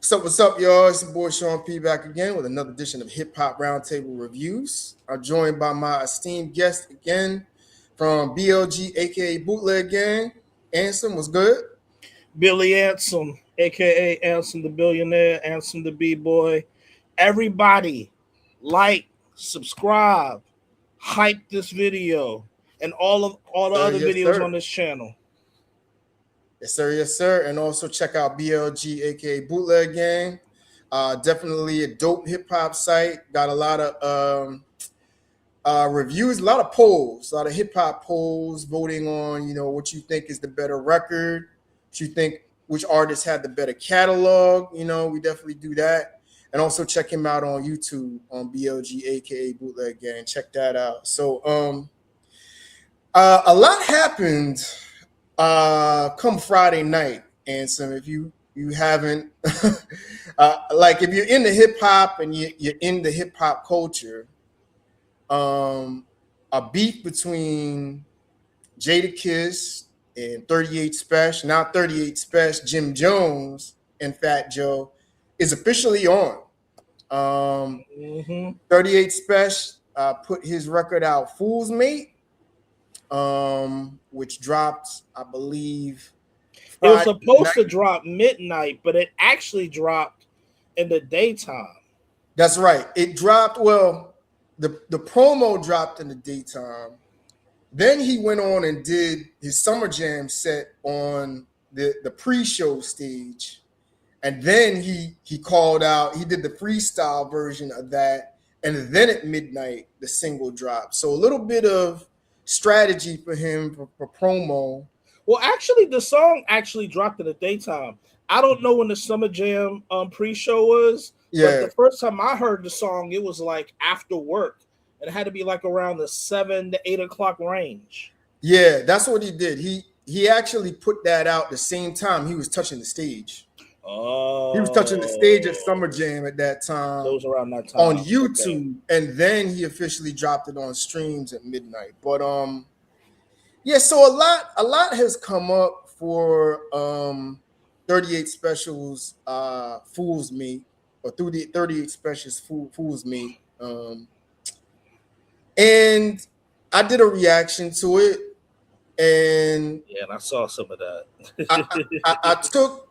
What's up, y'all? It's your boy Sean P back again with another edition of Hip Hop Roundtable Reviews. I'm joined by my esteemed guest again from BLG, aka Bootleg Gang. Ansem, what's good? Billy Ansem, aka Ansem the Billionaire, Ansem the B-Boy. Everybody, like, subscribe, hype this video, and all the Sir, other yes, videos sir. on this channel. Yes, sir, yes, sir. And also check out BLG, aka Bootleg Gang. Definitely a dope hip hop site. Got a lot of reviews, a lot of polls, a lot of hip hop polls voting on, what you think is the better record, what you think, which artists had the better catalog. We definitely do that. And also check him out on YouTube on BLG, aka Bootleg Gang. Check that out. So a lot happened come Friday night, and some if you haven't like if you're into hip hop and you're into hip hop culture, a beef between Jadakiss and 38 Spesh, now 38 Spesh, Jim Jones, and Fat Joe is officially on. 38 Spesh put his record out, Fool's Mate, which dropped, I believe, It was Friday supposed to night. drop midnight, but it actually dropped in the daytime. That's right. It dropped. Well, the promo dropped in the daytime. Then he went on and did his Summer Jam set on the pre-show stage. And then he called out, he did the freestyle version of that. And then at midnight, the single dropped. So a little bit of strategy for him for promo. Well, actually, the song actually dropped in the daytime. I don't know when the Summer Jam pre-show was, but Yeah. the first time I heard the song, it was like after work. It had to be like around the 7 to 8 o'clock range. Yeah, that's what he did. He actually put that out the same time he was touching the stage. He was touching the stage at Oh, Summer Jam at that so it time was around that on time. Okay. YouTube, and then he officially dropped it on streams at midnight. But yeah, so a lot has come up for 38 Specials Fools Me, or through the 38 Specials Fools Me. And I did a reaction to it, and Yeah, and I saw some of I, that. I took,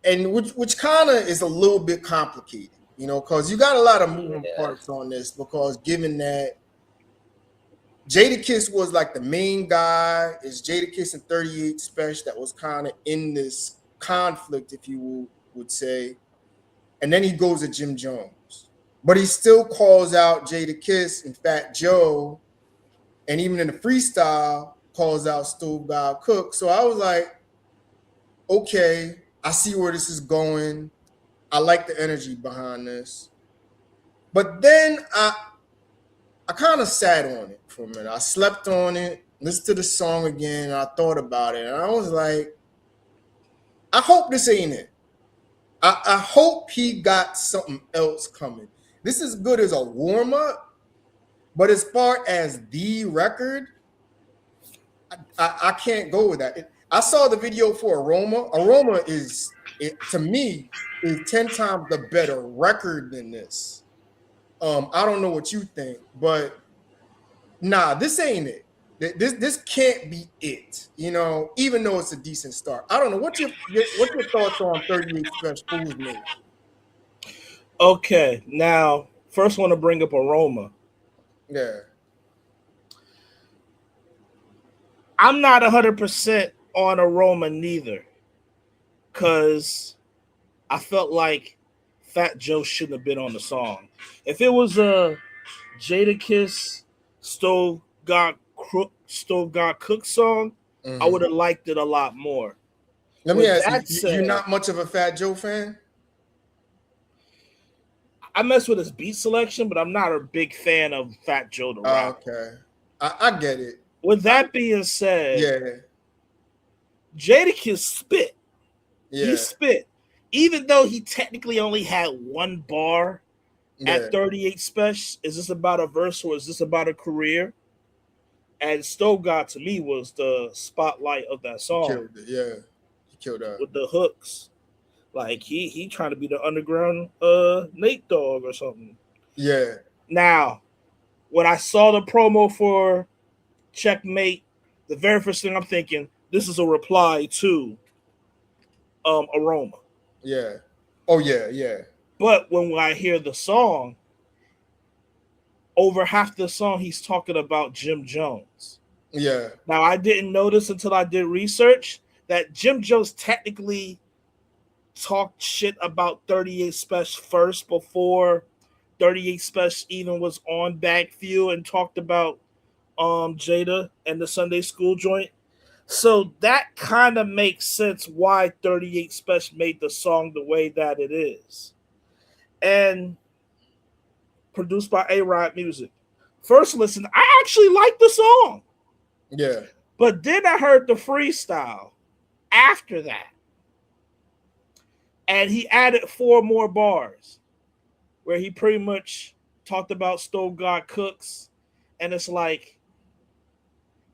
and which kind of is a little bit complicated, because you got a lot of moving Yeah. parts on this. Because given that Jadakiss was like the main guy, it's Jadakiss and 38 Spesh that was kind of in this conflict, if you would say, and then he goes to Jim Jones, but he still calls out Jadakiss and Fat Joe, and even in the freestyle calls out Stove God Cook. So I was like, okay, I see where this is going. I like the energy behind this. But then I kind of sat on it for a minute. I slept on it, listened to the song again, and I thought about it. And I was like, I hope this ain't it. I hope he got something else coming. This is good as a warm-up, but as far as the record, I can't go with that. I saw the video for Aroma. Aroma to me, is 10 times the better record than this. I don't know what you think, but nah, this ain't it. This can't be it. Even though it's a decent start. I don't know. What's your thoughts on 38 Special Fools Me? Okay, now first want to bring up Aroma. Yeah. I'm not 100% on Aroma neither, because I felt like Fat Joe shouldn't have been on the song. If it was a Jadakiss Stove God Cook song, I would have liked it a lot more. Let me With ask you, that you're said, not much of a Fat Joe fan? I mess with his beat selection, but I'm not a big fan of Fat Joe the rapper. Okay. I get it. With that being said, Yeah. Jadakiss spit. He Yeah. spit. Even though he technically only had one bar Yeah. at 38 Spesh, is this about a verse or is this about a career? And Stove God to me was the spotlight of that He song killed it. Yeah. He killed that. with the hooks. Like he trying to be the underground Nate Dogg or something. Yeah. Now, when I saw the promo for Checkmate, the very first thing I'm thinking, this is a reply to Aroma. Yeah. Oh yeah. Yeah. But when I hear the song, over half the song he's talking about Jim Jones. Yeah. Now I didn't notice until I did research that Jim Jones technically talked shit about 38 Spesh first before 38 Spesh even was on Backfield and talked about Jada and the Sunday School joint. So that kind of makes sense why 38 Spesh made the song the way that it is. And produced by A Rod Music. First listen, I actually like the song. Yeah. But then I heard the freestyle after that. And he added 4 more bars where he pretty much talked about Stove God Cooks. And it's like,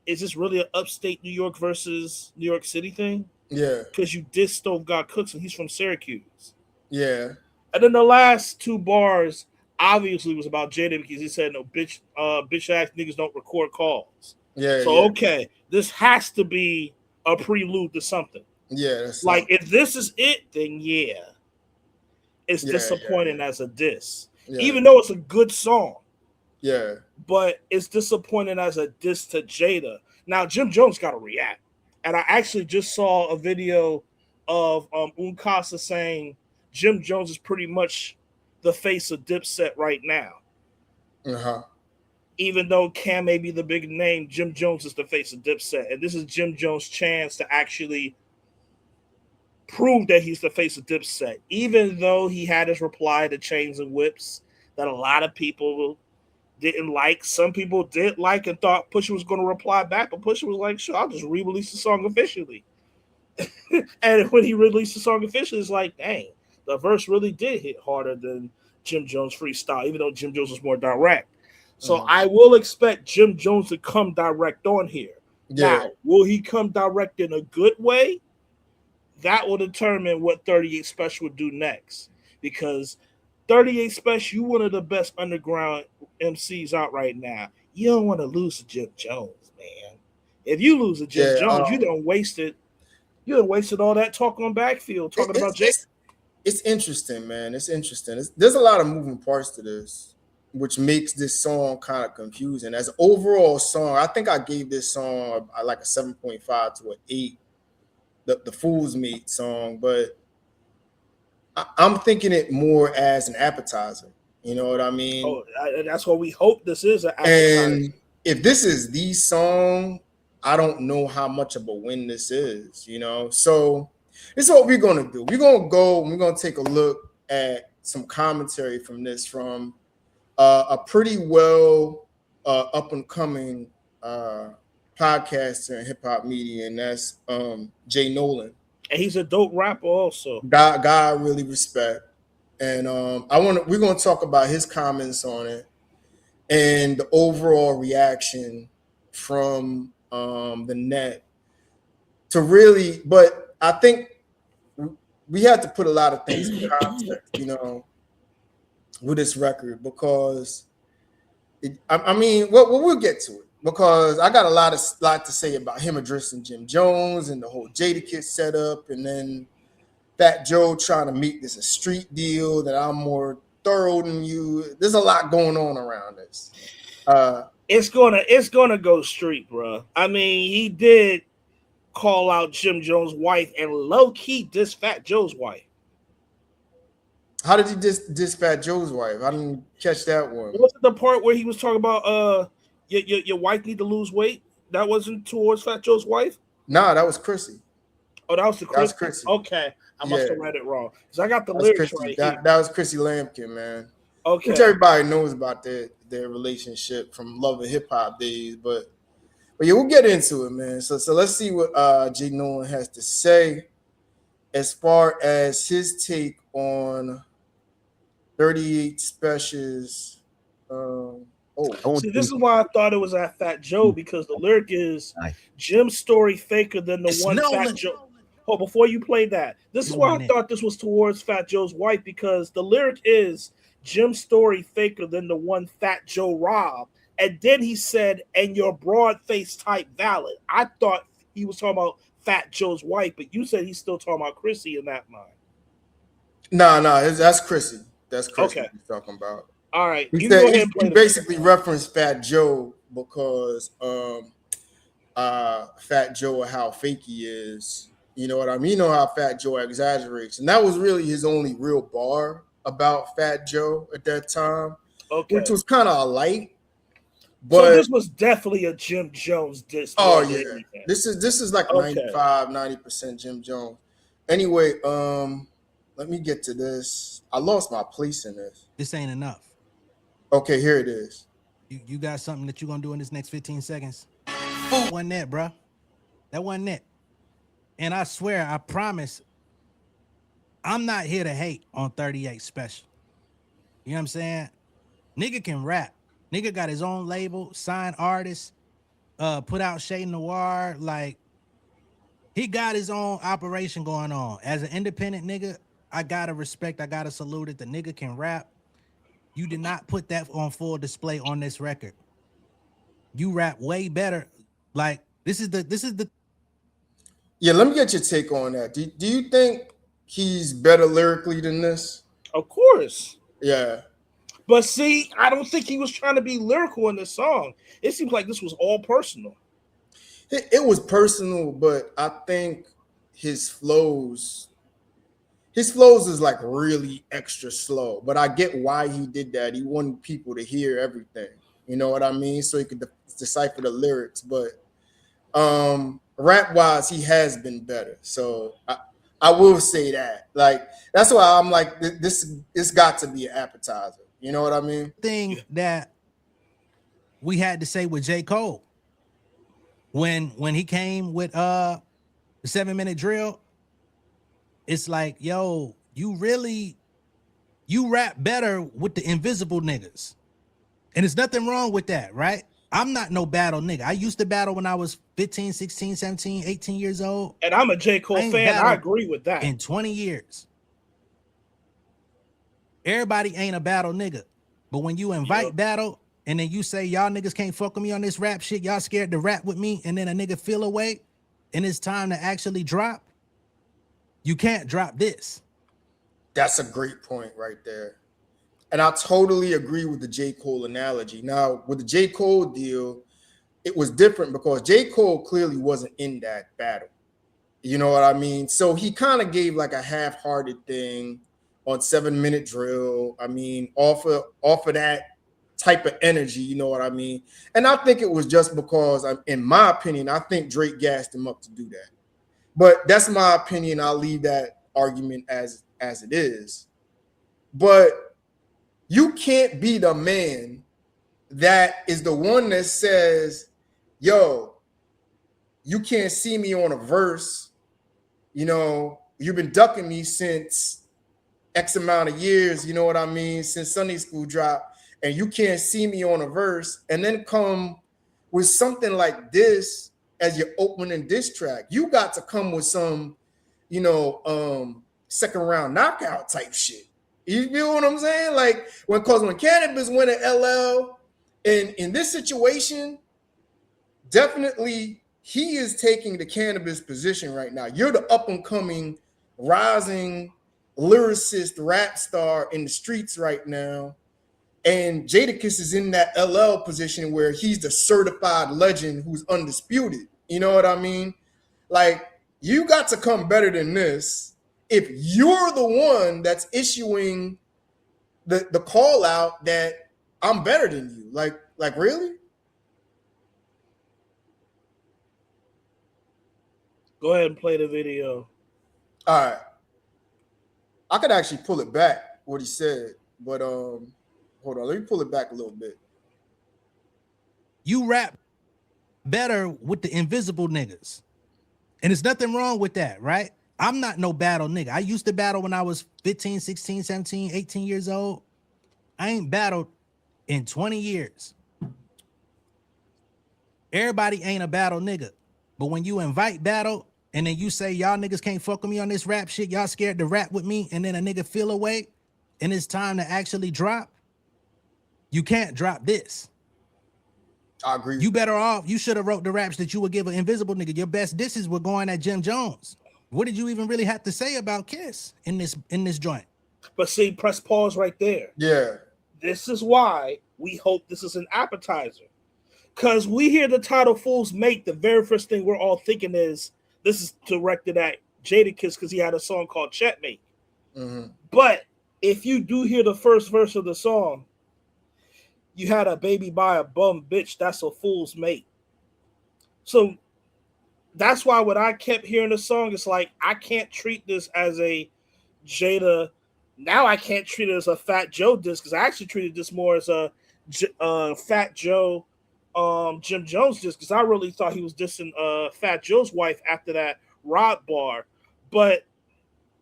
is this really an upstate New York versus New York City thing? Yeah. Because you did Stove God Cooks and he's from Syracuse. Yeah. And then the last 2 bars obviously was about Jada because he said no bitch ass niggas don't record calls. Yeah. So Yeah. okay, this has to be a prelude to something. Yeah. That's Like if this is it, then yeah, it's Yeah. disappointing as a diss. Yeah. Even though it's a good song, Yeah. but it's disappointing as a diss to Jada. Now Jim Jones got to react, and I actually just saw a video of Unkasa saying Jim Jones is pretty much the face of Dipset right now. Uh-huh. Even though Cam may be the big name, Jim Jones is the face of Dipset, and this is Jim Jones' chance to actually prove that he's the face of Dipset. Even though he had his reply to Chains and Whips that a lot of people didn't like, some people did like and thought Pusha was going to reply back, but Pusha was like, "Sure, I'll just re-release the song officially." And when he released the song officially, it's like, dang, the verse really did hit harder than Jim Jones freestyle, even though Jim Jones was more direct. So I will expect Jim Jones to come direct on here. Yeah. Now, will he come direct in a good way? That will determine what 38 Spesh will do next. Because 38 Spesh, you one of the best underground MCs out right now. You don't want to lose to Jim Jones, man. If you lose to Jim Yeah. Jones, you don't wasted. You done wasted all that talk on Backfield talking about Jake. It's interesting, man. It's interesting. There's a lot of moving parts to this, which makes this song kind of confusing. As an overall song, I think I gave this song like a 7.5 to an 8, the Fool's Mate song, but I'm thinking it more as an appetizer. You know what I mean? Oh, that's what we hope this is an appetizer. And if this is the song, I don't know how much of a win this is, you know? So this is what we're going to do. We're going to take a look at some commentary from this from a pretty well up and coming podcaster in hip hop media, and that's Jay Nolan. And he's a dope rapper also. Guy I really respect. And we're going to talk about his comments on it and the overall reaction from the net to really, but I think we had to put a lot of things in context, you know, with this record because we'll get to it because I got a lot to say about him addressing Jim Jones and the whole Jadakiss setup, and then Fat Joe trying to make this a street deal that I'm more thorough than you. There's a lot going on around this. It's gonna go street, bro. I mean, he did call out Jim Jones' wife and low key diss Fat Joe's wife. How did he diss Fat Joe's wife? I didn't catch that one. Was it the part where he was talking about your wife need to lose weight? That wasn't towards Fat Joe's wife? Nah, that was Chrissy. Oh, that was the Chrissy? Chrissy. Okay. I must have read it wrong. Because I got the lyrics right here. That was Chrissy Lampkin, man. Okay. Which everybody knows about their relationship from Love and Hip Hop days. But yeah, we'll get into it, man. So let's see what Jay Nolan has to say as far as his take on 38 Spesh's. See, this is why I thought it was at Fat Joe, because the lyric is Jim's story faker than the one Fat Joe. Oh, before you play that, this is why I thought this was towards Fat Joe's wife, because the lyric is Jim's story faker than the one Fat Joe robbed. And then he said, and your broad face type valid. I thought he was talking about Fat Joe's wife, but you said he's still talking about Chrissy in that line. Nah, that's Chrissy. That's Chrissy Okay. he's talking about. All right. He You can said go ahead and he play the basically video. referenced Fat Joe because Fat Joe and how fake he is. You know what I mean? You know how Fat Joe exaggerates. And that was really his only real bar about Fat Joe at that time, which Okay. was kind of a light. So But this was definitely a Jim Jones diss oh more than yeah. anything. This is like Okay. 90% Jim Jones. Anyway, let me get to this. I lost my place in this. This ain't enough. Okay, here it is. You got something that you're gonna do in this next 15 seconds? Wasn't that, bro? That wasn't it. And I swear, I promise, I'm not here to hate on 38 Special. You know what I'm saying? Nigga can rap. Nigga got his own label, signed artist, put out Shade Noir. Like, he got his own operation going on. As an independent nigga, I gotta respect, I gotta salute it. The nigga can rap. You did not put that on full display on this record. You rap way better. Like, this is the Yeah, let me get your take on that. Do you think he's better lyrically than this? Of course. Yeah. But see, I don't think he was trying to be lyrical in this song. It seems like this was all personal. It was personal, but I think his flows is like really extra slow. But I get why he did that. He wanted people to hear everything. You know what I mean? So he could decipher the lyrics. But rap wise, he has been better. So I will say that. Like, that's why I'm like, this got to be an appetizer. You know what I mean? thing that we had to say with J. Cole. When he came with the 7-minute drill, it's like, yo, you rap better with the invisible niggas. And there's nothing wrong with that, right? I'm not no battle nigga. I used to battle when I was 15, 16, 17, 18 years old. And I'm a J. Cole fan. I agree with that. In 20 years. Everybody ain't a battle nigga. But when you invite battle, and then you say, y'all niggas can't fuck with me on this rap shit, y'all scared to rap with me, and then a nigga feel away, and it's time to actually drop, you can't drop this. That's a great point right there. And I totally agree with the J. Cole analogy. Now, with the J. Cole deal, it was different because J. Cole clearly wasn't in that battle. You know what I mean? So he kind of gave like a half-hearted thing on 7-minute drill. I mean, off of that type of energy, you know what I mean? And I think it was just because, in my opinion, I think Drake gassed him up to do that. But that's my opinion. I'll leave that argument as it is. But you can't be the man that is the one that says, yo, you can't see me on a verse. You know, you've been ducking me since X amount of years, you know what I mean, since Sunday School dropped, and you can't see me on a verse, and then come with something like this as your opening diss track. You got to come with some, you know, second round knockout type shit. You feel what I'm saying? Like, when Cannabis went at LL, and in this situation, definitely he is taking the Cannabis position right now. You're the up and coming, rising lyricist, rap star in the streets right now. And Jadakiss is in that LL position where he's the certified legend who's undisputed. You know what I mean? Like, you got to come better than this if you're the one that's issuing the call out that I'm better than you. Like really? Go ahead and play the video. All right. I could actually pull it back, what he said, but hold on, let me pull it back a little bit. You rap better with the invisible niggas. And there's nothing wrong with that, right? I'm not no battle nigga. I used to battle when I was 15, 16, 17, 18 years old. I ain't battled in 20 years. Everybody ain't a battle nigga. But when you invite battle, and then you say y'all niggas can't fuck with me on this rap shit, y'all scared to rap with me, and then a nigga feel away, and it's time to actually drop, you can't drop this. I agree. You better off, you should have wrote the raps that you would give an Invisible nigga. Your best disses were going at Jim Jones. What did you even really have to say about Kiss in this joint? But see, press pause right there. Yeah. This is why we hope this is an appetizer. Because we hear the title Fool's Mate, the very first thing we're all thinking is this is directed at Jadakiss because he had a song called Checkmate. Mm-hmm. But if you do hear the first verse of the song, you had a baby by a bum bitch, that's a fool's mate. So that's why when I kept hearing the song, it's like I can't treat this as a Jada. Now I can't treat it as a Fat Joe disc because I actually treated this more as a Fat Joe Jim Jones disc because I really thought he was dissing Fat Joe's wife after that Rod bar. But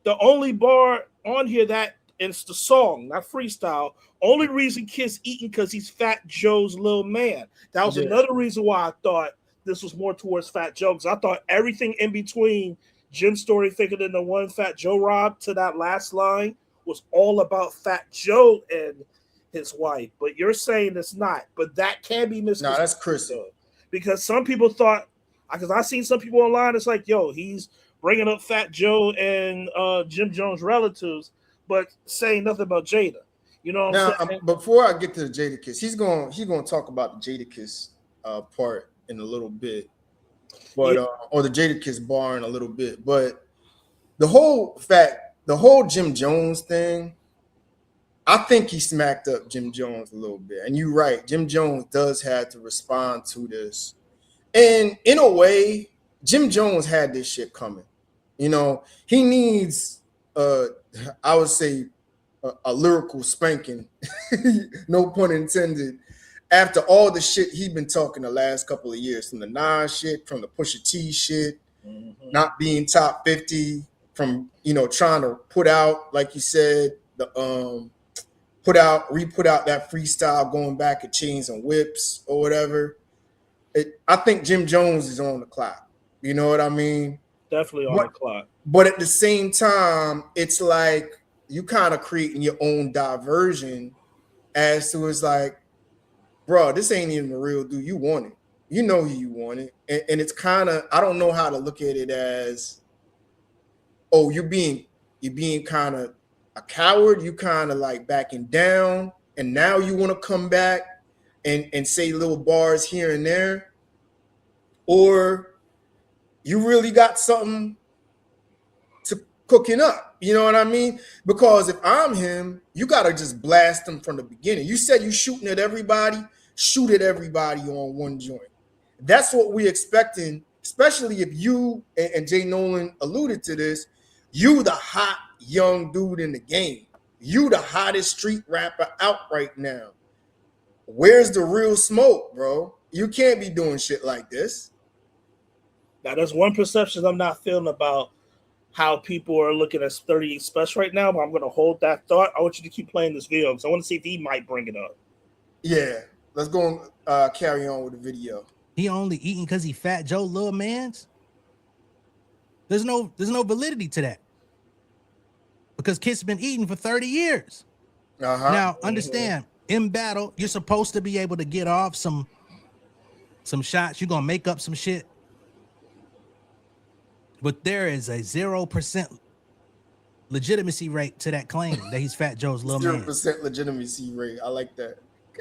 the only bar on here that it's the song, not freestyle. Only reason Kiss eating because he's Fat Joe's little man. That was another reason why I thought this was more towards Fat Joe because I thought everything in between Jim's story thicker than the one Fat Joe robbed to that last line was all about Fat Joe and his wife. But you're saying it's not. But that can be misconstrued. No, that's Chris. Because some people thought, because I seen some people online, it's like, yo, he's bringing up Fat Joe and Jim Jones' relatives, but saying nothing about Jada. You know what I'm saying? Before I get to the Jadakiss, he's going to talk about the Jadakiss part in a little bit, but or the Jadakiss bar in a little bit. But the whole Jim Jones thing, I think he smacked up Jim Jones a little bit. And you're right, Jim Jones does have to respond to this. And in a way, Jim Jones had this shit coming. You know, he needs, I would say, a lyrical spanking, no pun intended, after all the shit he'd been talking the last couple of years, from the Nas shit, from the Pusha T shit, not being top 50, from, trying to put out, like you said, the re-put out that freestyle going back at Chains and Whips or whatever. I think Jim Jones is on the clock. You know what I mean? Definitely on the clock. But at the same time, it's like you kind of creating your own diversion as to it's like, bro, this ain't even a real dude. You want it. You know who you want it. And it's kind of, I don't know how to look at it as, oh, you're being kind of a coward. You kind of like backing down. And now you want to come back and say little bars here and there. Or you really got something to cooking up. You know what I mean? Because if I'm him, you got to just blast them from the beginning. You said you shooting at everybody, shoot at everybody on one joint. That's what we're expecting, especially if you, and Jay Nolan alluded to this, you the hot young dude in the game. You the hottest street rapper out right now. Where's the real smoke, bro? You can't be doing shit like this. Now, there's one perception I'm not feeling about how people are looking at 38 Spesh right now, but I'm going to hold that thought. I want you to keep playing this video because I want to see if he might bring it up. Yeah, let's go and carry on with the video. He only eating because he Fat Joe little mans? There's no validity to that. Because Kiss been eating for 30 years. Now, understand, in battle, you're supposed to be able to get off some shots. You're going to make up some shit. But there is a 0% legitimacy rate to that claim that he's Fat Joe's little man. 0% legitimacy rate. I like that.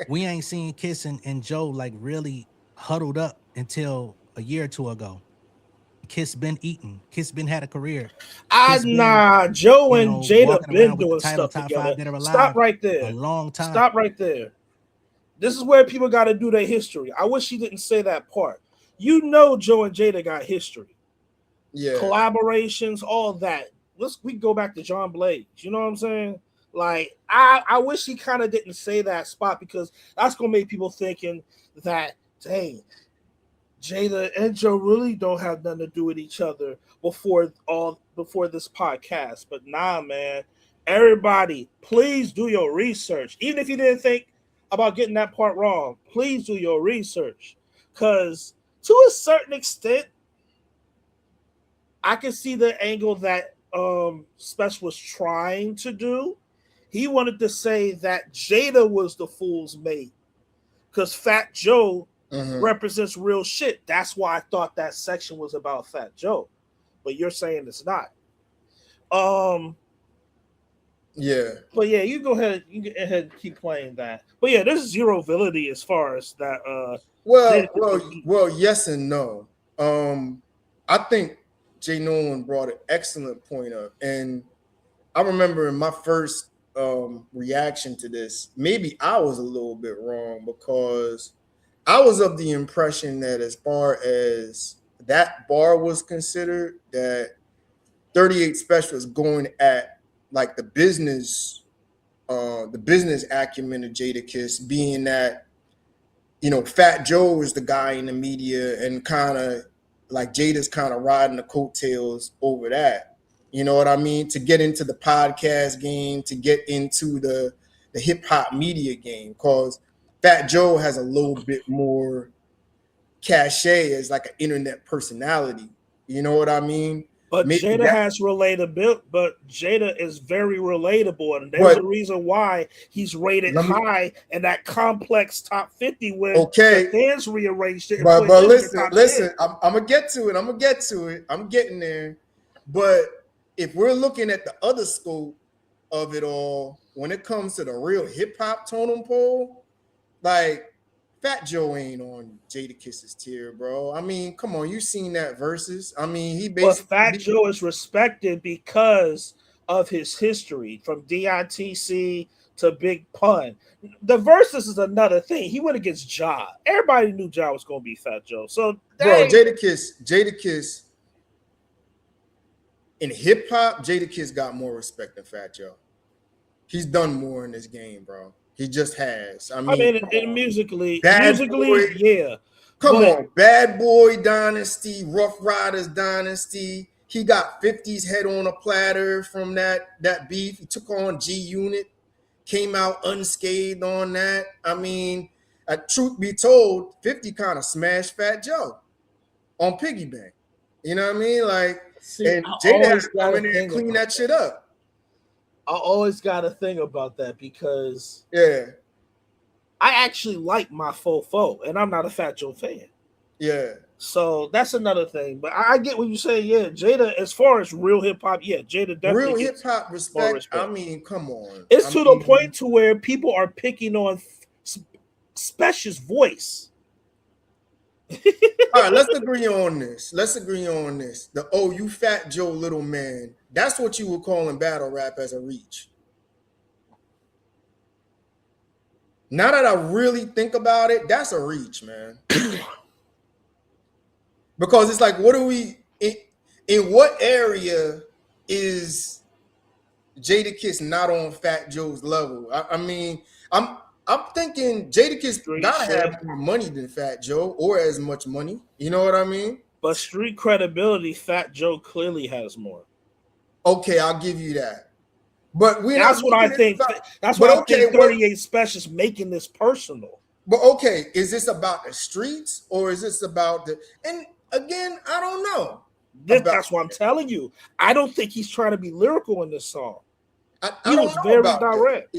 We ain't seen Kiss and Joe like really huddled up until a year or two ago. Kiss been eating. Kiss been had a career. Joe and Jada been doing stuff together. Stop right there. A long time. Stop right there. This is where people got to do their history. I wish he didn't say that part. You know Joe and Jada got history. Yeah. Collaborations, all that. We go back to John Blades. You know what I'm saying? Like, I wish he kind of didn't say that spot because that's gonna make people thinking that, dang, Jada and Joe really don't have nothing to do with each other before this podcast. But nah, man. Everybody, please do your research. Even if you didn't think about getting that part wrong, please do your research. Because to a certain extent, I can see the angle that Spesh was trying to do. He wanted to say that Jada was the fool's mate because Fat Joe represents real shit. That's why I thought that section was about Fat Joe, but you're saying it's not. Yeah. But yeah, you go ahead. You go ahead and keep playing that. But yeah, there's zero validity as far as that. Well, yes and no. I think Jay Nolan brought an excellent point up, and I remember in my first reaction to this, maybe I was a little bit wrong because I was of the impression that as far as that bar was considered, that 38 Special is going at like the business acumen of Jadakiss, being that, you know, Fat Joe is the guy in the media and kind of like Jada's kind of riding the coattails over that. You know what I mean? To get into the podcast game, to get into the hip hop media game, because Fat Joe has a little bit more cachet as like an internet personality. You know what I mean? But Maybe Jada has relatability, but Jada is very relatable, and there's a reason why he's rated high in that complex top 50 when the fans rearranged it. But listen, I'm gonna get to it. I'm getting there. But if we're looking at the other scope of it all, when it comes to the real hip hop totem pole, like Fat Joe ain't on Jadakiss's tier, bro. I mean, come on, you seen that versus? I mean, he basically. But Fat Joe is respected because of his history, from DITC to Big Pun. The versus is another thing. He went against Ja. Everybody knew Ja was going to be Fat Joe. So, bro, Jadakiss. In hip hop, Jadakiss got more respect than Fat Joe. He's done more in this game, bro. He just has. I mean musically, Boy, yeah. Come on, Bad Boy Dynasty, Rough Riders Dynasty. He got 50's head on a platter from that beef. He took on G Unit, came out unscathed on that. I mean, truth be told, 50 kind of smashed Fat Joe on Piggy Bank. You know what I mean? Like, and Jada had to come in there and clean that shit up. I always got a thing about that because I actually like my Fofo, and I'm not a Fat Joe fan. Yeah. So that's another thing. But I get what you say. Yeah, Jada, as far as real hip hop, Jada definitely real hip hop respect. I mean, come on. It's to the point to where people are picking on Spesh's voice. All right, let's agree on this. The you Fat Joe little man. That's what you would call in battle rap as a reach. Now that I really think about it, that's a reach, man. Because it's like, what are we in what area is Jadakiss not on Fat Joe's level? I mean, I'm thinking Jadakiss gotta have more money than Fat Joe, or as much money. You know what I mean? But street credibility, Fat Joe clearly has more. Okay, I'll give you that. But that's what I think. That's why I think 38 Spesh is making this personal. But okay, is this about the streets or is this about the? And again, I don't know. That's what I'm telling you. I don't think he's trying to be lyrical in this song. He was very direct.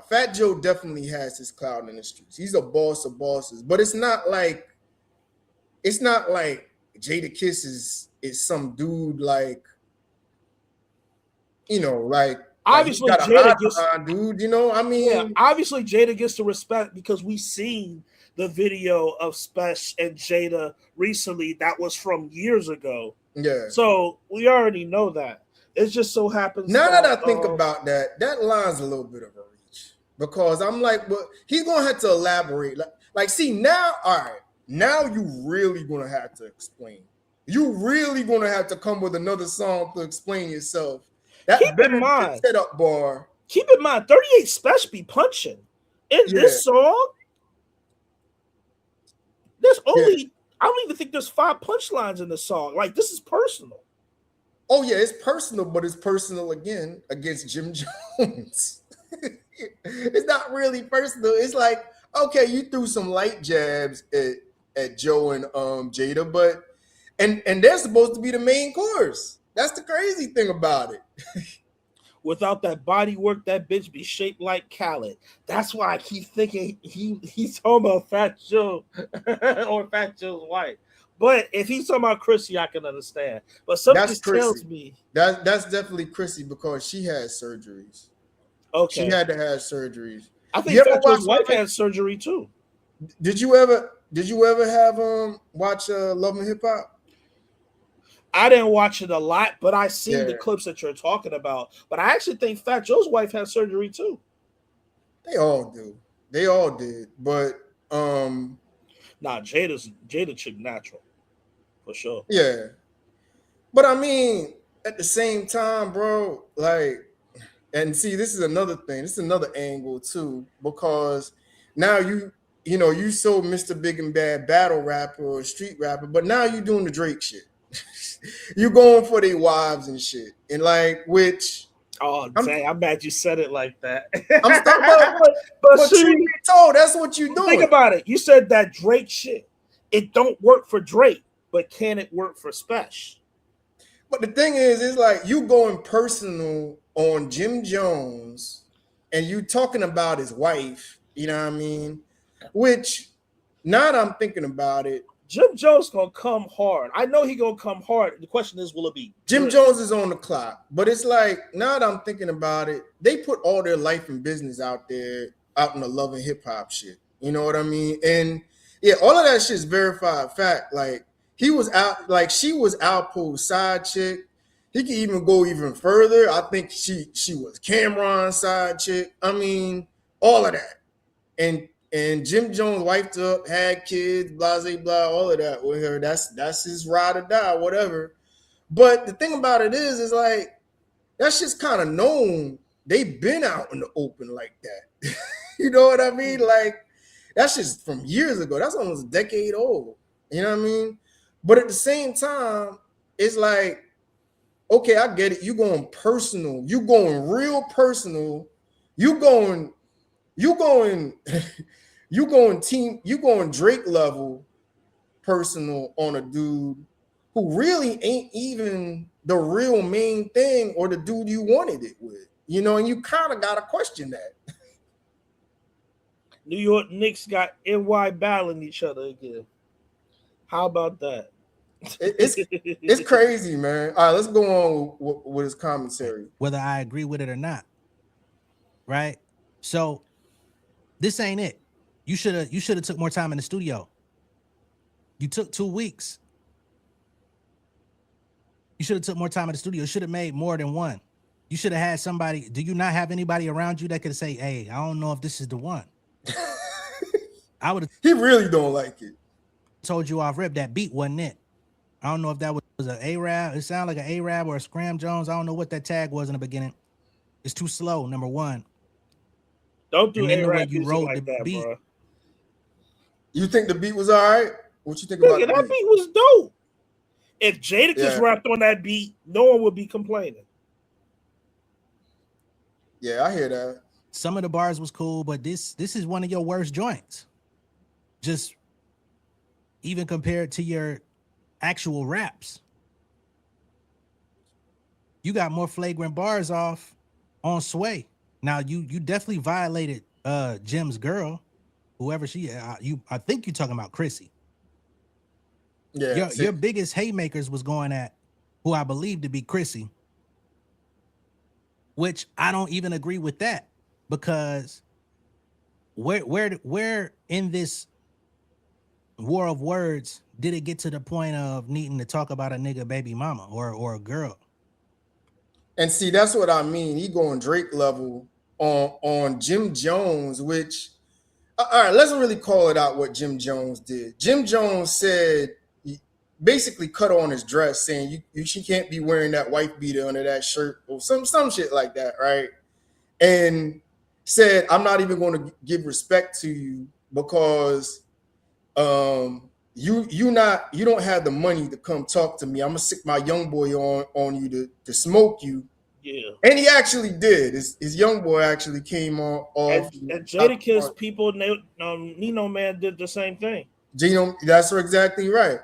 Fat Joe definitely has his clout in the streets. He's a boss of bosses, but it's not like Jadakiss is some dude like, you know, like obviously Jada gets dude, you know. I mean, obviously Jada gets the respect because we seen the video of Spesh and Jada recently that was from years ago. Yeah. So we already know that. It just so happens. Now that I think about that line's a little bit of a reach because I'm like, well, he's gonna have to elaborate. Like, see now, all right, now you really gonna have to explain. You really gonna have to come with another song to explain yourself. That keep in mind setup bar. Keep in mind, 38 Spesh be punching in this song. There's only I don't even think there's 5 punchlines in the song. Like, this is personal. Oh yeah, it's personal, but it's personal again against Jim Jones. It's not really personal. It's like, okay, you threw some light jabs at Joe and Jada, but and they're supposed to be the main course. That's the crazy thing about it. Without that body work, that bitch be shaped like Khaled. That's why I keep thinking he's talking about Fat Joe or Fat Joe's wife. But if he's talking about Chrissy, I can understand. But something That's just Chrissy. tells me That's definitely Chrissy because she had surgeries. okay. She had to have surgeries. I think You ever Fat watch Joe's wife had surgery too. Did you ever have watch Love and Hip Hop? I didn't watch it a lot, but I seen Yeah, the clips that you're talking about. But I actually think Fat Joe's wife had surgery too. they all do. They all did. But Nah, Jada chick natural for sure. yeah. But I mean, at the same time, bro, like, and see, this is another thing. This is another angle too, because now you so Mr. Big and Bad battle rapper or street rapper, but now you doing the Drake shit. You going for their wives and shit, and like, which Oh I'm dang, I'm mad you said it like that. I'm stuck, but but truth see, be told, that's what you think doing. about it. You said that Drake shit. It don't work for Drake, but can it work for Spesh? But the thing is, it's like you going personal on Jim Jones and you talking about his wife, you know what I mean? Which now that I'm thinking about it, Jim Jones gonna come hard. I know he gonna come hard. The question is, will it be Jim good? Jones is on the clock. But it's like now that I'm thinking about it, they put all their life and business out there, out in the love and hip hop shit. You know what I mean? And yeah, all of that shit is verified fact. Like he was out, like she was Alpo's side chick. He could even go even further. I think she was Cameron's side chick. I mean, all of that. And Jim Jones wiped up, had kids, blah blah blah, all of that with her. That's his ride or die, whatever. But the thing about it is like that's just kind of known. They've been out in the open like that. You know what I mean? Like that's just from years ago. That's almost a decade old. You know what I mean? But at the same time, it's like, okay, I get it. You going personal. You going real personal. You going, you going, you going team, you going Drake level personal on a dude who really ain't even the real main thing or the dude you wanted it with. You know, and you kind of got to question that. New York Knicks got NY battling each other again. How about that? It's crazy, man. All right, let's go on with his commentary. Whether I agree with it or not, right? So this ain't it. You should have took more time in the studio. You took 2 weeks. You should have took more time in the studio. You should have made more than one. You should have had somebody. Do you not have anybody around you that could say, "Hey, I don't know if this is the one"? I would have. He really don't like it. Told you off rip that beat wasn't it. I don't know if that was an A-Rab. It sounded like an A-Rab or a Scram Jones. I don't know what that tag was in the beginning. It's too slow, number one. Don't do A-Rab music like that, beat. bro. You think the beat was all right? What you think Look, about that beat was dope. If Jadakiss rapped on that beat, no one would be complaining. Yeah, I hear that. Some of the bars was cool, but this is one of your worst joints. Just even compared to your actual raps. You got more flagrant bars off on Sway. Now you definitely violated Jim's girl, whoever she I think you're talking about Chrissy. Yeah. Your biggest haymakers was going at who I believe to be Chrissy, which I don't even agree with that, because where in this war of words did it get to the point of needing to talk about a nigga baby mama or a girl? And see, that's what I mean. He going Drake level on Jim Jones, which all right, let's really call it out what Jim Jones did. Jim Jones said, basically cut on his dress, saying she can't be wearing that wife beater under that shirt or some shit like that, right? And said, I'm not even going to give respect to you because you don't have the money to come talk to me. I'm gonna sick my young boy on you to smoke you. Yeah. And he actually did. His young boy actually came off. And Jadakiss people, Nino Man did the same thing. Gino, that's exactly right.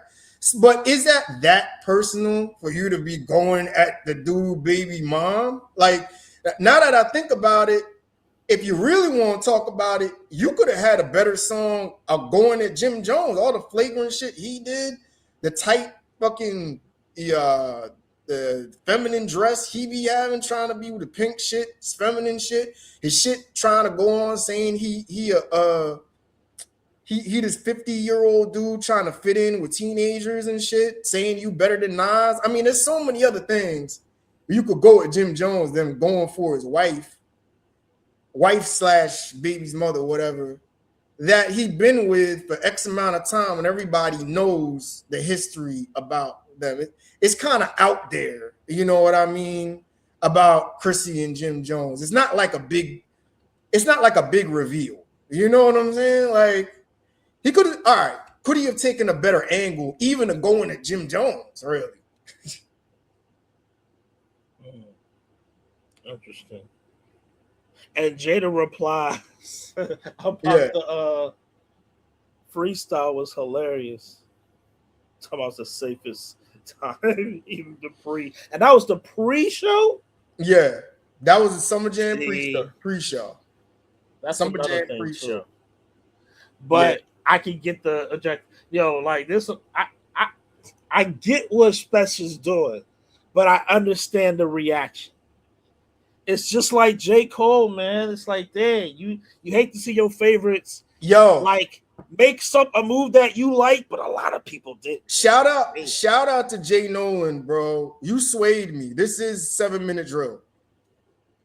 But is that personal for you to be going at the dude baby mom? Like, now that I think about it, if you really want to talk about it, you could have had a better song of going at Jim Jones. All the flagrant shit he did, the tight fucking the feminine dress he be having, trying to be with the pink shit, feminine shit. His shit trying to go on saying he this 50-year-old dude trying to fit in with teenagers and shit, saying you better than Nas. I mean, there's so many other things you could go at Jim Jones than going for his wife / baby's mother, whatever, that he'd been with for X amount of time, and everybody knows the history about them. It's kind of out there, you know what I mean, about Chrissy and Jim Jones. It's not like a big reveal. You know what I'm saying? Like, he could he have taken a better angle, even to going at Jim Jones, really? Interesting. And Jada replies about the freestyle was hilarious. Talking about the safest time, even the pre, and that was the pre-show. Yeah, that was the Summer Jam pre-show. That's Summer another Jam pre-show. too. But I can get the object. Like this. I get what Spesh is doing, but I understand the reaction. It's just like J. Cole, man. It's like, dang, you hate to see your favorites, like make a move that you like, but a lot of people did. Shout out to Jay Nolan, bro. You swayed me. This is 7-minute drill.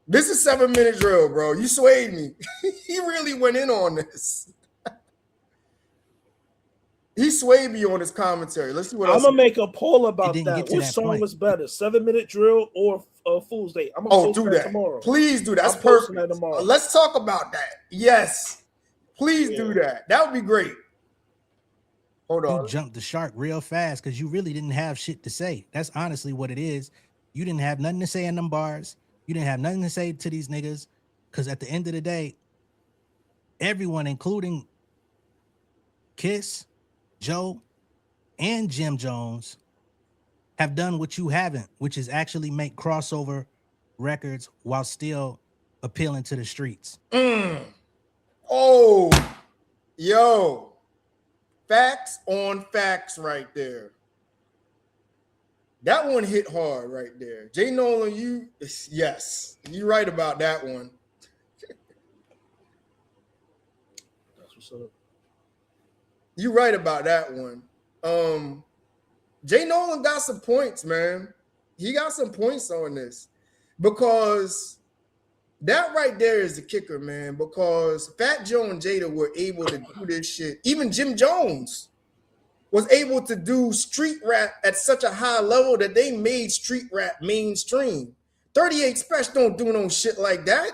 This is 7-minute drill, bro. You swayed me. He really went in on this. He swayed me on his commentary. Let's see what else. I'm gonna make a poll about that. Which song was better, 7-minute drill or Fool's Day? I'm gonna do that tomorrow. Please do that. That's perfect. That tomorrow. Let's talk about that. Yes, please do that. That would be great. Hold on. You jumped the shark real fast because you really didn't have shit to say. That's honestly what it is. You didn't have nothing to say in them bars. You didn't have nothing to say to these niggas because at the end of the day, everyone, including Kiss, Joe, and Jim Jones, have done what you haven't, which is actually make crossover records while still appealing to the streets. Oh, yo, facts on facts right there. That one hit hard right there. Jay Nolan, you're right about that one. That's what's up. You're right about that one. Jay Nolan got some points, man. He got some points on this because that right there is the kicker, man. Because Fat Joe and Jada were able to do this shit. Even Jim Jones was able to do street rap at such a high level that they made street rap mainstream. 38 Spesh don't do no shit like that.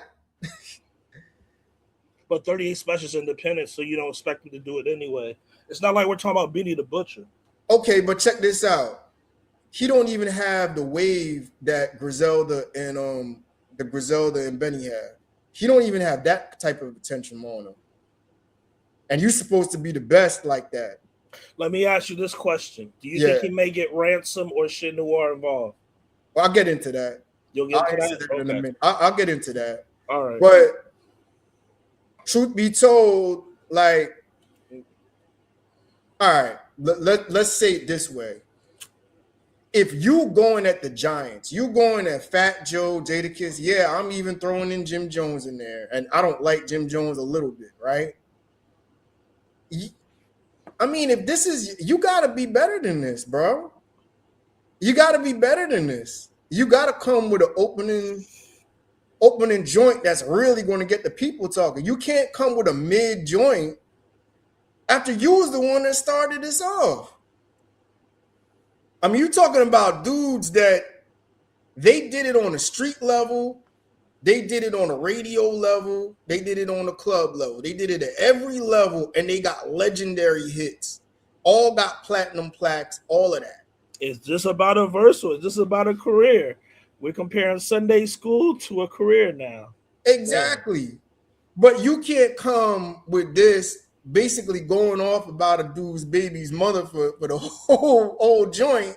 But 38 Spesh is independent, so you don't expect him to do it anyway. It's not like we're talking about Benny the Butcher. Okay, but check this out. He don't even have the wave that Griselda and Benny have. He don't even have that type of attention on him. And you're supposed to be the best like that. Let me ask you this question. Do you think he may get Ransom or Shit Noir involved? Well, I'll get into that. You'll get into that? In a minute. I'll get into that. All right. But truth be told, like, all right, let's say it this way. If you going at the Giants, you going at Fat Joe, Jadakiss, I'm even throwing in Jim Jones in there. And I don't like Jim Jones a little bit, right? I mean, if this is, you got to be better than this, bro. You got to be better than this. You got to come with an opening joint that's really going to get the people talking. You can't come with a mid joint after you was the one that started this off. I mean, you're talking about dudes that they did it on a street level, they did it on a radio level, they did it on a club level, they did it at every level, and they got legendary hits. All got platinum plaques, all of that. Is this about a verse or is this about a career? We're comparing Sunday school to a career now. Exactly. But you can't come with this basically going off about a dude's baby's mother for the whole joint,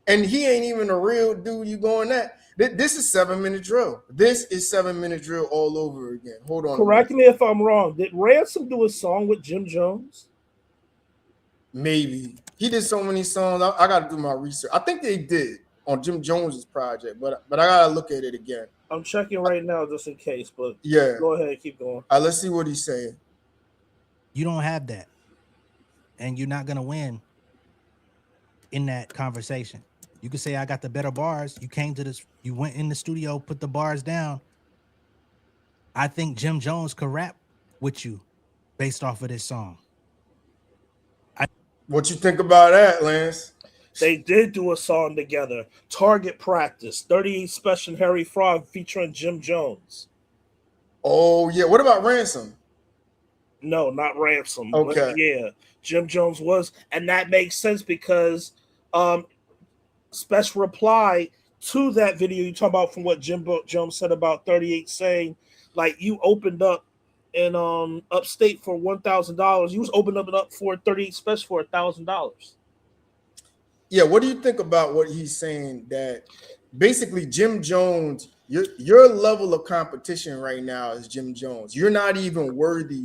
and he ain't even a real dude. You going that? This is 7-minute drill. This is 7-minute drill all over again. Hold on. Correct me if I'm wrong. Did Ransom do a song with Jim Jones? Maybe he did so many songs. I got to do my research. I think they did on Jim Jones's project, but I gotta look at it again. I'm checking right now just in case, but yeah, go ahead, keep going. Let's see what he's saying. You don't have that, and you're not gonna win in that conversation. You could say I got the better bars. You came to this, you went in the studio, put the bars down. I think Jim Jones could rap with you based off of this song. What you think about that, Lance? They did do a song together. Target Practice, 38 Special and Harry Fraud featuring Jim Jones. Oh, yeah. What about Ransom? No, not Ransom. Okay. But yeah, Jim Jones was. And that makes sense because Spesh replied to that video you talk about from what Jim Jones said about 38, saying, like, you opened up in upstate for $1,000. You was opening up for 38 Spesh for $1,000. Yeah, what do you think about what he's saying? That basically Jim Jones, your level of competition right now is Jim Jones. You're not even worthy.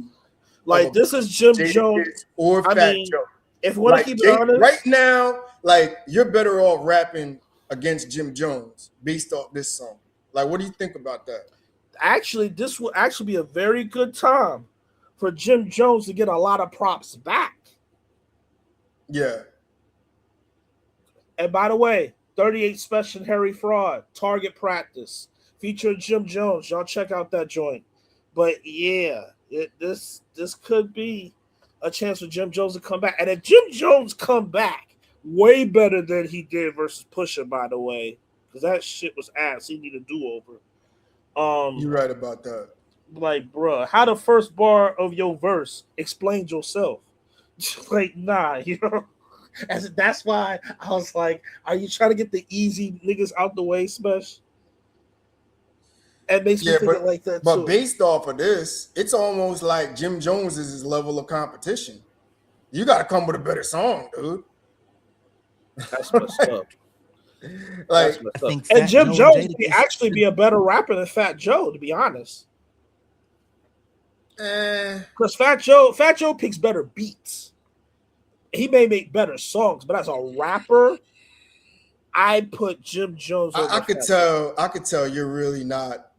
Like, this is Jim Jones or Fat Joe. If you want to keep it honest, right now, like, you're better off rapping against Jim Jones based off this song. Like, what do you think about that? Actually, this will actually be a very good time for Jim Jones to get a lot of props back. Yeah. And by the way, 38 Special and Harry Fraud, Target Practice, featuring Jim Jones. Y'all check out that joint. But yeah, this could be a chance for Jim Jones to come back. And if Jim Jones come back, way better than he did versus Pusha, by the way, because that shit was ass. He need a do-over. You're right about that. Like, bruh, how the first bar of your verse explained yourself? Like, nah, you know? That's why I was like, are you trying to get the easy niggas out the way, Spesh? And makes me think it like that, but too. Based off of this, it's almost like Jim Jones is his level of competition. You got to come with a better song, dude. That's messed up. Like, and Jim Jones would actually be a better rapper than Fat Joe, to be honest. Because Fat Joe picks better beats. He may make better songs, but as a rapper, I put Jim Jones over I could tell you're really not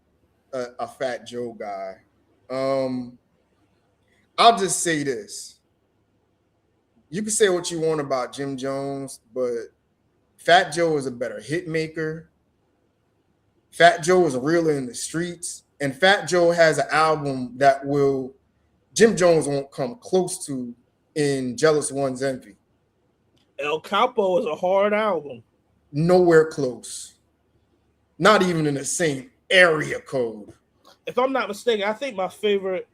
a Fat Joe guy. I'll just say this. You can say what you want about Jim Jones, but Fat Joe is a better hit maker. Fat Joe is realer in the streets. And Fat Joe has an album that Jim Jones won't come close to in Jealous One's Envy. El Capo is a hard album. Nowhere close. Not even in the same area code. If I'm not mistaken, I think my favorite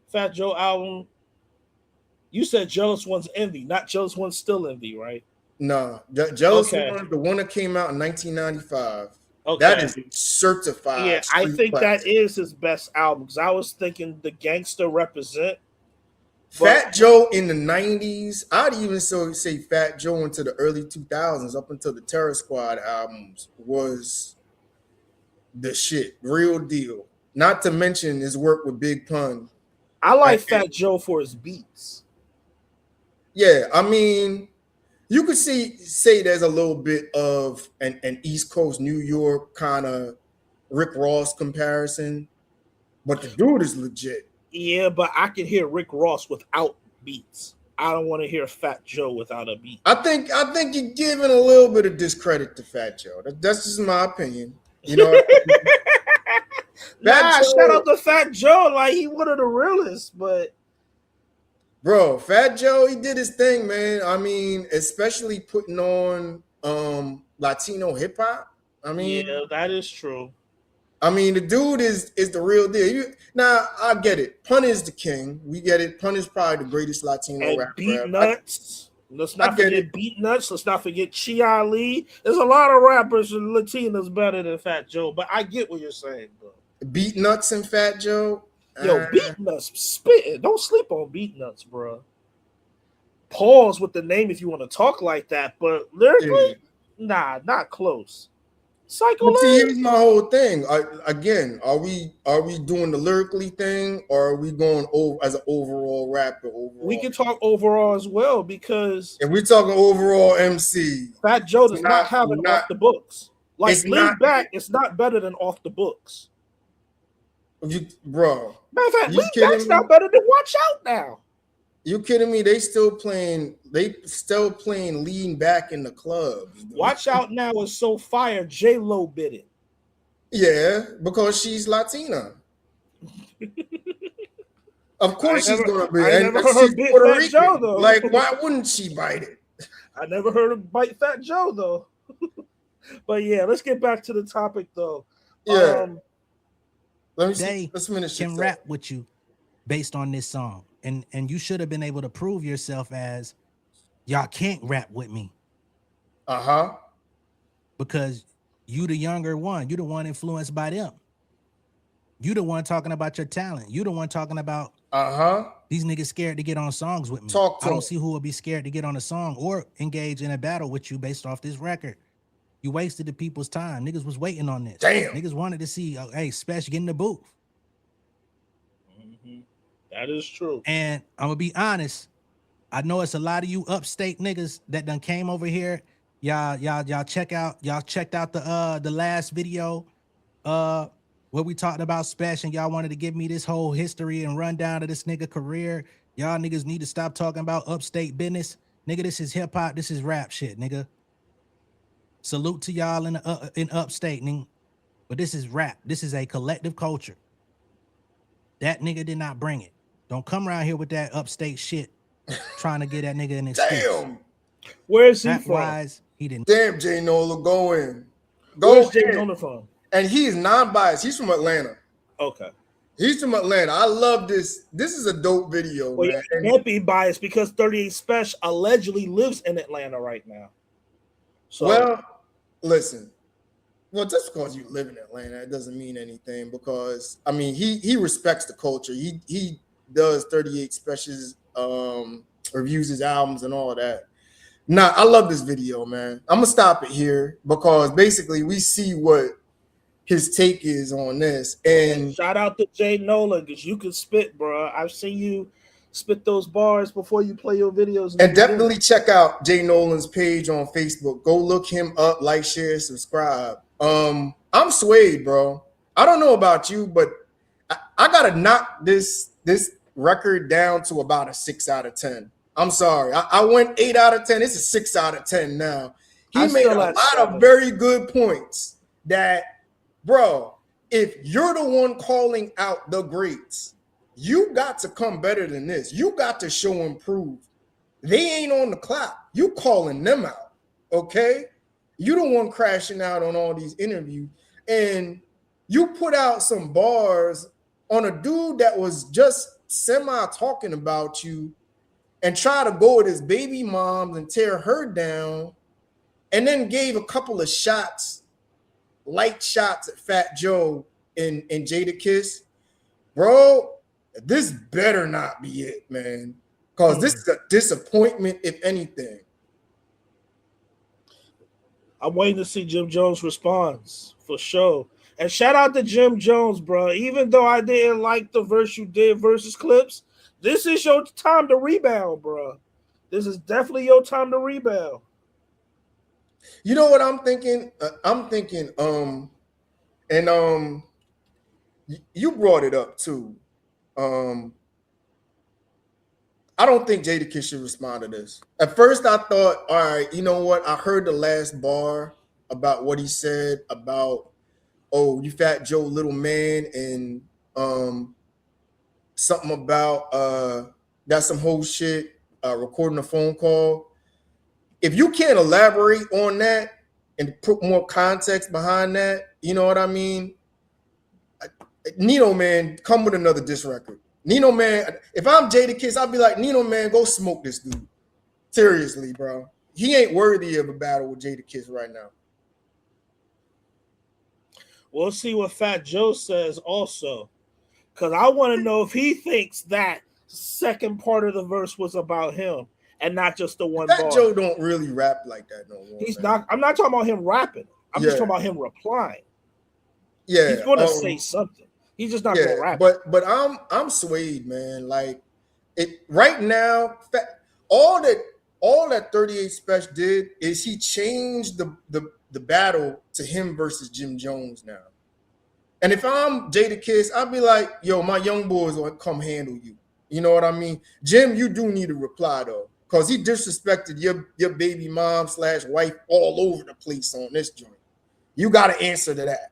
Fat Joe album, you said Jealous One's Envy, not Jealous One's Still Envy, right? No, Jealous One, the one that came out in 1995. Okay. That is certified. Yeah, I think that is his best album because I was thinking The Gangsta Represent. Fat Joe in the 90s, I'd even say Fat Joe into the early 2000s, up until the Terror Squad albums, was the shit, real deal. Not to mention his work with Big Pun. I like Fat Joe for his beats. Yeah, I mean, you could say there's a little bit of an East Coast, New York kind of Rick Ross comparison, but the dude is legit. Yeah, but I can hear Rick Ross without beats. I don't want to hear Fat Joe without a beat. I think you're giving a little bit of discredit to Fat Joe. That's just my opinion. You know, shout out to Fat Joe, like he one of the realest, but bro, Fat Joe, he did his thing, man. I mean, especially putting on Latino hip hop. I mean, yeah, that is true. I mean, the dude is the real deal. Now, I get it. Pun is the king. We get it. Pun is probably the greatest Latino rapper. Beat Nuts. Let's not forget Beat Nuts. Let's not forget Chi Ali. There's a lot of rappers and Latinos better than Fat Joe, but I get what you're saying, bro. Beat Nuts and Fat Joe. Yo, Beat Nuts spitting. Don't sleep on Beat Nuts, bro. Pause with the name if you want to talk like that, but lyrically, nah, not close. Psycho But see, Lane? here's my whole thing. Again, are we doing the lyrically thing, or are we going over as an overall rapper? We Overall, can talk overall as well because if we're talking overall MC, Fat Joe does not not, have we're an not. off the books. Like It's Lean not. Back, it's not better than off the books. Bro, Matter of fact, you Lean Back's kidding me? not better than Watch Out now. You kidding me? They still playing. Lean Back in the clubs. Dude. Watch Out now is so fire. J-Lo bit it. Yeah, because she's Latina. Of course she's gonna be, I and never heard she's her bit Puerto Fat Rican. Joe though. Like, why wouldn't she bite it? I never heard her bite Fat Joe though. But yeah, let's get back to the topic though. Yeah. Let me see. They Let's finish can rap with you based on this song, and you should have been able to prove yourself as y'all can't rap with me. Because you the younger one, you the one influenced by them. You the one talking about your talent. You the one talking about these niggas scared to get on songs with me. I don't see who would be scared to get on a song or engage in a battle with you based off this record. You wasted the people's time. Niggas was waiting on this. Damn. Niggas wanted to see, hey, Spesh, get in the booth. Mm-hmm. That is true. And I'm gonna be honest. I know it's a lot of you upstate niggas that done came over here. Y'all checked out the last video where we talked about Spesh, and y'all wanted to give me this whole history and rundown of this nigga career. Y'all niggas need to stop talking about upstate business. Nigga, this is hip hop, this is rap shit, nigga. Salute to y'all in upstate, nigga. But this is rap. This is a collective culture. That nigga did not bring it. Don't come around here with that upstate shit trying to get that nigga an excuse. Damn. Where is he Rap from? Wise, he didn't. Damn, Jay Nola, go in. Where's Jay Nola from? And he is non-biased. He's from Atlanta. Okay. He's from Atlanta. I love this. This is a dope video, man. Yeah, he can't be biased because 38 Spesh allegedly lives in Atlanta right now. So, well, listen. Well, just because you live in Atlanta, it doesn't mean anything. Because I mean, he respects the culture. He does 38 Spesh's reviews his albums and all of that. Nah, I love this video, man. I'm gonna stop it here because basically we see what his take is on this. And shout out to Jay Nola because you can spit, bro. I've seen you spit those bars before you play your videos. And definitely check out Jay Nolan's page on Facebook. Go look him up, like, share, subscribe. I'm swayed, bro. I don't know about you, but I gotta knock this record down to about a 6 out of 10. I'm sorry. I went 8 out of 10. It's a 6 out of 10 now. He made a lot of very good points that, bro, if you're the one calling out the greats, you got to come better than this. You got to show and prove. They ain't on the clock. You calling them out, okay? You the one crashing out on all these interviews. And you put out some bars on a dude that was just semi-talking about you and try to go with his baby mom and tear her down, and then gave a couple of shots, light shots at Fat Joe and Jadakiss. Bro, this better not be it, man. Because this is a disappointment, if anything. I'm waiting to see Jim Jones' response for sure. And shout out to Jim Jones, bro. Even though I didn't like the verse you did versus clips, this is your time to rebound, bro. This is definitely your time to rebound. You know what I'm thinking? You brought it up too. I don't think Jadakiss should respond to this. At first, I thought, all right, you know what? I heard the last bar about what he said about, oh, you Fat Joe little man, and something about that's some whole shit, recording a phone call. If you can't elaborate on that and put more context behind that, you know what I mean? Nino, man, come with another diss record. Nino, man, if I'm Jadakiss, I'd be like, Nino, man, go smoke this dude. Seriously, bro. He ain't worthy of a battle with Jadakiss right now. We'll see what Fat Joe says also. Because I want to know if he thinks that second part of the verse was about him and not just the one Fat bar. Joe don't really rap like that no more. He's Man. not. I'm not talking about him rapping. I'm just Yeah, talking about him replying. He's yeah, going to say something. He's just not yeah. going to rap. But I'm swayed, man. Like it right now. All that all that 38 Special did is he changed the battle to him versus Jim Jones now. And if I'm Jadakiss, I'd be like, yo, my young boys will come handle you. You know what I mean? Jim, you do need a reply though. Because he disrespected your baby mom / wife all over the place on this joint. You gotta answer to that.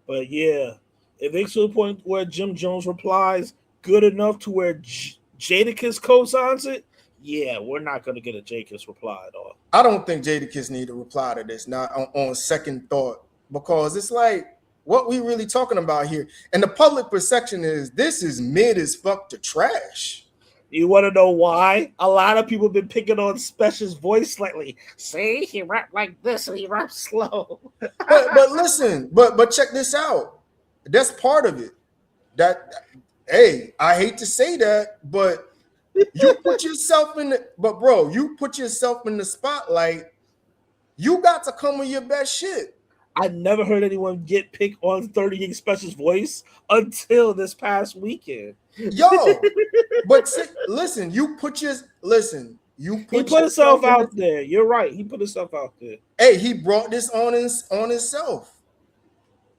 But yeah, if it's to the point where Jim Jones replies good enough to where Jadakiss co-signs it, yeah, we're not going to get a Jadakiss reply at all. I don't think Jadakiss need to reply to this now on second thought, because it's like what we really talking about here. And the public perception is this is mid as fuck to trash. You want to know why? A lot of people have been picking on Spesh's voice lately. See, he rap like this and he raps slow. But listen, but check this out. That's part of it. That hey, I hate to say that, but you put yourself in the but bro, you put yourself in the spotlight. You got to come with your best shit. I never heard anyone get picked on 38 Spesh's voice until this past weekend. Yo, but listen, you put himself out there. You're right. He put himself out there. Hey, he brought this on himself.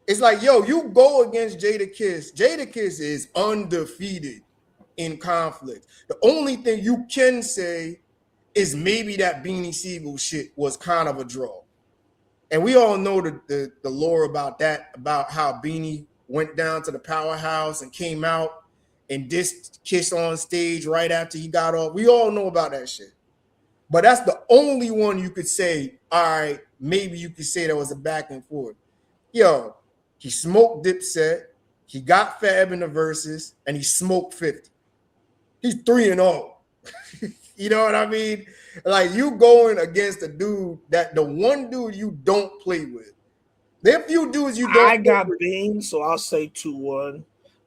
It's like, yo, you go against Jadakiss. Jadakiss is undefeated in conflict. The only thing you can say is maybe that Beanie Siegel shit was kind of a draw. And we all know the lore about that, about how Beanie went down to the powerhouse and came out and dissed Kiss on stage right after he got off. We all know about that shit. But that's the only one you could say, all right, maybe you could say there was a back and forth. Yo, he smoked Dipset, he got Fab in the verses, and he smoked 50. He's 3-0. You know what I mean? Like, you going against a dude that the one dude you don't play with. There are few dudes you don't. I got Beans, so I'll say 2-1.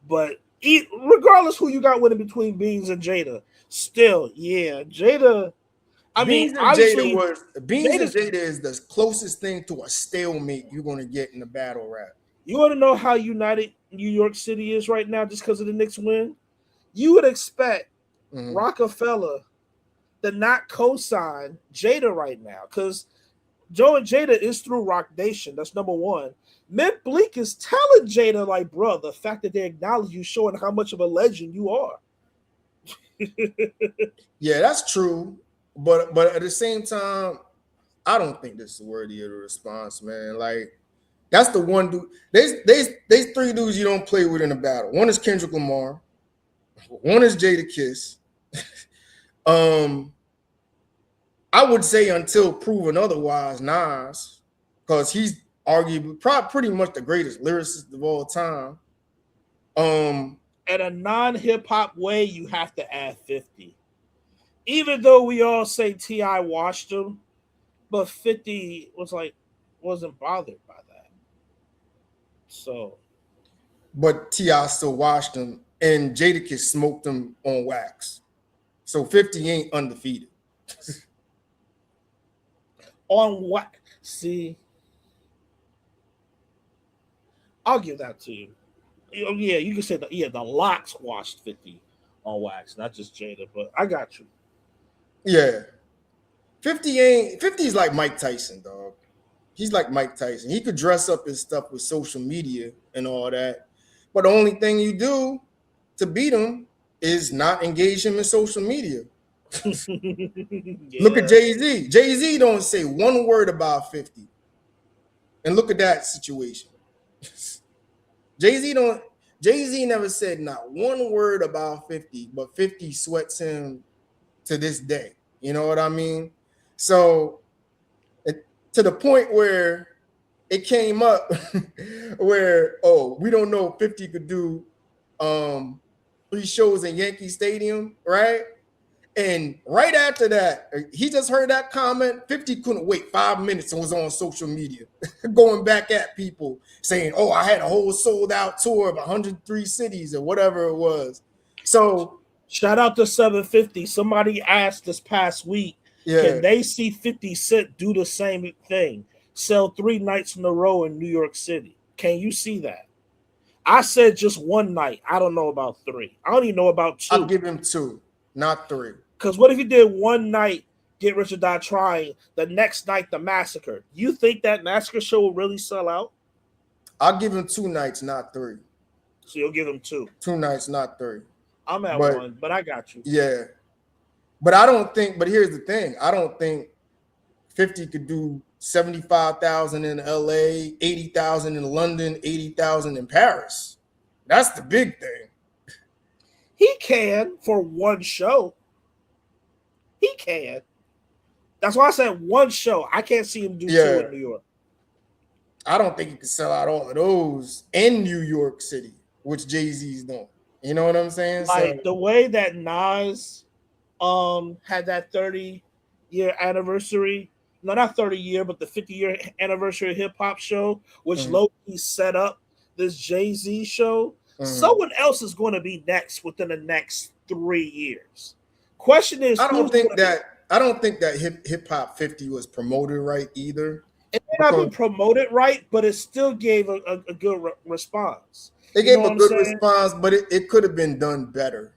But regardless who you got winning between Beans and Jada, still, yeah, Jada. Beans and Jada is the closest thing to a stalemate you're gonna get in the battle rap. You want to know how united New York City is right now just because of the Knicks win? You would expect Rockefeller to not co-sign Jada right now, because Joe and Jada is through Rock Nation. That's number one. Mint Bleak is telling Jada, like, bro, the fact that they acknowledge you showing how much of a legend you are. Yeah, that's true. But at the same time, I don't think this is worthy of the response, man. Like, that's the one dude. There's three dudes you don't play with in a battle. One is Kendrick Lamar. One is Jadakiss. I would say until proven otherwise, Nas, because he's arguably pretty much the greatest lyricist of all time. In a non-hip hop way, you have to add 50. Even though we all say T.I. washed him, but 50 wasn't bothered by that. So, but T.I. still washed him, and Jadakiss smoked him on wax. So 50 ain't undefeated. On what? See, I'll give that to you. Yeah, you can say the Locks washed 50 on wax, not just Jada, but I got you. Yeah. 50's like Mike Tyson, dog. He's like Mike Tyson. He could dress up his stuff with social media and all that. But the only thing you do to beat him is not engage him in social media. Yeah. Look at Jay-Z. Jay-Z don't say one word about 50. And look at that situation. Jay-Z never said not one word about 50, but 50 sweats him to this day. You know what I mean? So to the point where it came up where, we don't know if 50 could do 3 shows in Yankee Stadium, right? And right after that, he just heard that comment. 50 couldn't wait 5 minutes and was on social media going back at people saying, oh, I had a whole sold out tour of 103 cities or whatever it was. So shout out to 750. Somebody asked this past week, can they see 50 Cent do the same thing? Sell 3 nights in a row in New York City. Can you see that? I said just one night. I don't know about 3. I don't even know about 2. I'll give him 2, not 3. Because what if he did one night, Get Rich or Die Trying, the next night, The Massacre? You think that Massacre show will really sell out? I'll give him 2 nights, not 3. So you'll give him 2. 2 nights, not 3. I'm at 1, but I got you. Yeah. But I don't think, but here's the thing. I don't think 50 could do 75,000 in LA, 80,000 in London, 80,000 in Paris. That's the big thing. He can for one show. He can. That's why I said one show. I can't see him do 2 in New York. I don't think he could sell out all of those in New York City, which Jay-Z's doing. You know what I'm saying? Like the way that Nas had that 30-year anniversary. No, not 30-year, but the 50-year anniversary hip-hop show, which low-key set up this Jay-Z show. Someone else is going to be next within the next 3 years. Question is, I don't think that hip hop 50 was promoted right either. It may not be promoted right, but it still gave a good response. It gave a good response, but it could have been done better.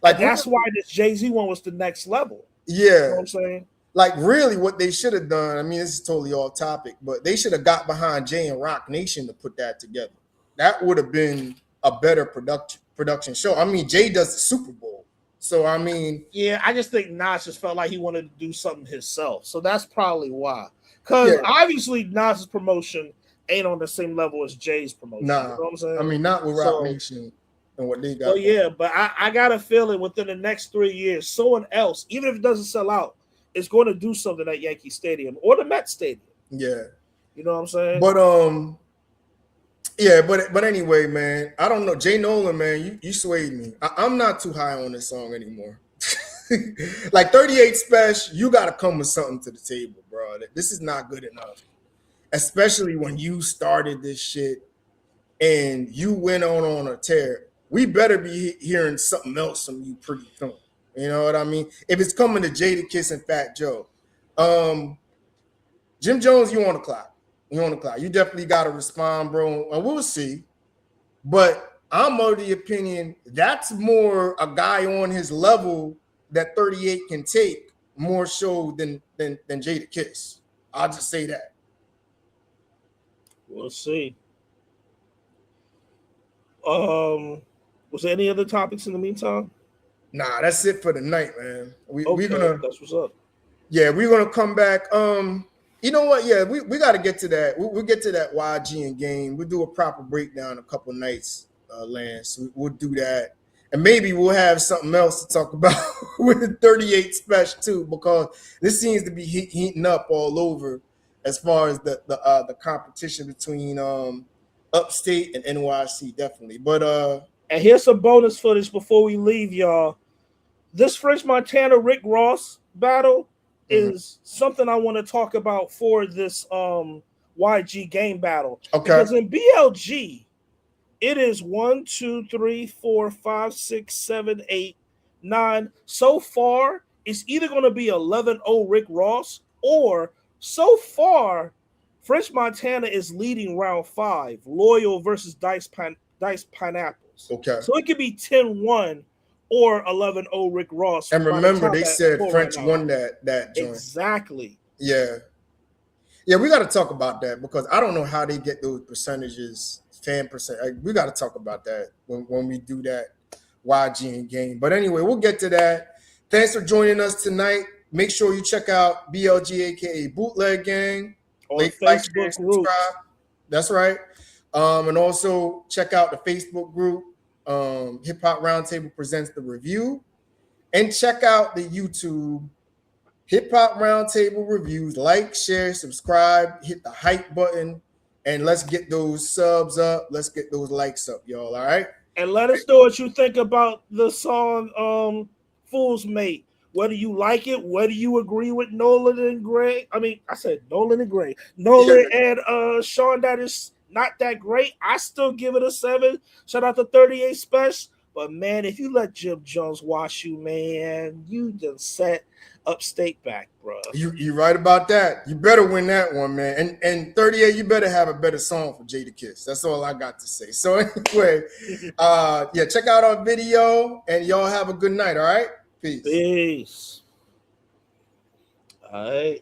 Like that's why this Jay-Z one was the next level. Yeah, you know what I'm saying. Like really, what they should have done. I mean, this is totally off topic, but they should have got behind Jay and Rock Nation to put that together. That would have been a better production show. I mean, Jay does the Super Bowl. So, I mean... Yeah, I just think Nas just felt like he wanted to do something himself. So that's probably why. Because obviously Nas's promotion ain't on the same level as Jay's promotion. Nah, you know what I'm saying? I mean, not with Rock Nation and what they got. Oh, yeah, but I got a feeling within the next 3 years, someone else, even if it doesn't sell out, is going to do something at Yankee Stadium or the Met Stadium. Yeah. You know what I'm saying? But, yeah, but anyway, man, I don't know. Jay Nolan, man, you swayed me. I'm not too high on this song anymore. Like 38 Spesh, you got to come with something to the table, bro. This is not good enough. Especially when you started this shit and you went on a tear. We better be hearing something else from you pretty soon. You know what I mean? If it's coming to Jadakiss and Fat Joe. Jim Jones, you on the clock. You on the clock. You definitely got to respond, bro. And we'll see. But I'm of the opinion that's more a guy on his level that 38 can take more so than Jadakiss. I'll just say that. We'll see. Was there any other topics in the meantime? Nah, that's it for the night, man. We're gonna. That's what's up. Yeah, we're gonna come back. You know what? Yeah, we got to get to that. We'll get to that YG and game. We'll do a proper breakdown a couple nights, Lance. We'll do that. And maybe we'll have something else to talk about with the 38 Spesh too, because this seems to be heating up all over as far as the competition between upstate and NYC, definitely. But and here's some bonus footage before we leave, y'all. This French Montana Rick Ross battle is something I want to talk about for this YG game battle. Okay. Because in BLG, it is 1, 2, 3, 4, 5, 6, 7, 8, 9. So far, it's either going to be 11-0 Rick Ross, or so far, French Montana is leading round 5. Loyal versus Dice Pineapples. Okay. So it could be 10-1 or 11-0 Rick Ross. And remember, they said French won that joint. Exactly. Yeah. Yeah, we got to talk about that because I don't know how they get those percentages, fan percent. We got to talk about that when we do that YG and game. But anyway, we'll get to that. Thanks for joining us tonight. Make sure you check out BLG, aka Bootleg Gang. On Facebook group. That's right. And also check out the Facebook group. Hip Hop Roundtable presents the review, and check out the YouTube Hip Hop Roundtable reviews. Like, share, subscribe, hit the hype button, and let's get those subs up. Let's get those likes up, y'all. All right. And let us know what you think about the song "Fool's Mate." whether you like it, whether you agree with Nolan and Gray. I mean, I said Nolan and Gray. Nolan and Sean, that is not that great. I still give it a 7. Shout out to 38 Spesh. But man, if you let Jim Jones wash you, man, you just set upstate back, bro. You're right about that. You better win that one, man. And 38, you better have a better song for Jadakiss. That's all I got to say. So anyway, yeah, check out our video and y'all have a good night. All right, peace. Peace. All right.